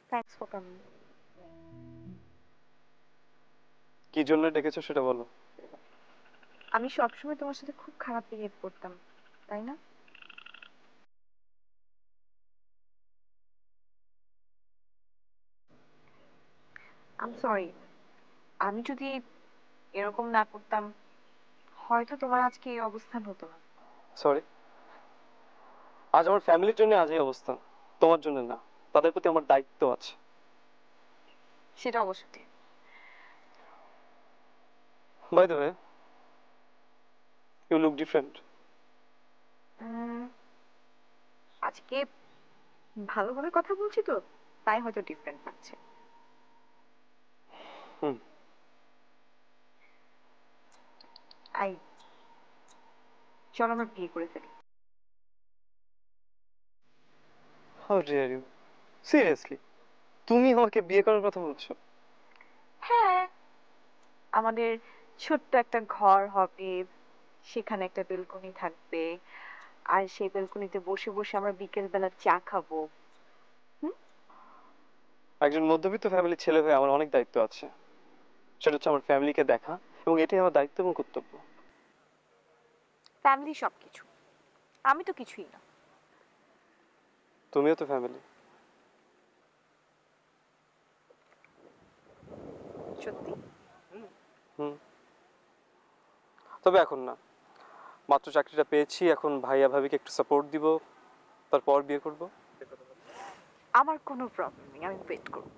Thanks for coming. কি জন্য ডেকেছো সেটা বলো। আমি সবসময় তোমার সাথে খুব খারাপ বিহেভ করতাম, তাই না? আম সরি। আমি যদি এরকম না করতাম, হয়তো তোমার আজকে এই অবস্থান হতো না। সরি। আজ আমার ফ্যামিলির জন্য আজ এই অবস্থা, তোমার জন্য না। তাদের প্রতি আমার দায়িত্ব আছে। সেটা অবশ্য ঠিক। By the way, you look different. Um, আজকে ভালোভাবে কথা বলছি তো, তাই হয়তো ডিফারেন্ট লাগছে। হুম। আই, চলো আমরা বিয়ে করে ফেলি। হাউ ডিয়ার ইউ, সিরিয়াসলি তুমি আমাকে বিয়ে করার কথা বলছো? হ্যাঁ, আমাদের ছোট্ট একটা ঘর হবে, সেখানে একটা বেলকনি থাকবে, আর সেই বেলকনিতে বসে বসে আমরা বিকেল বেলা চা খাবো। হুম। একজন মধ্যবিত্ত ফ্যামিলির ছেলে হয়ে আমার অনেক দায়িত্ব আছে। সেটা হচ্ছে আমার ফ্যামিলিকে দেখা, এবং এটাই আমার দায়িত্ব এবং কর্তব্য। ফ্যামিলি সবকিছু, আমি তো কিছুই না। তুমিও তো ফ্যামিলি। সত্যি? হুম। তবে এখন না, মাত্র চাকরিটা পেয়েছি, এখন ভাইয়া ভাবিকে একটু সাপোর্ট দিব, তারপর বিয়ে করব। আমার কোনো প্রবলেম নেই, আমি ওয়েট করবো।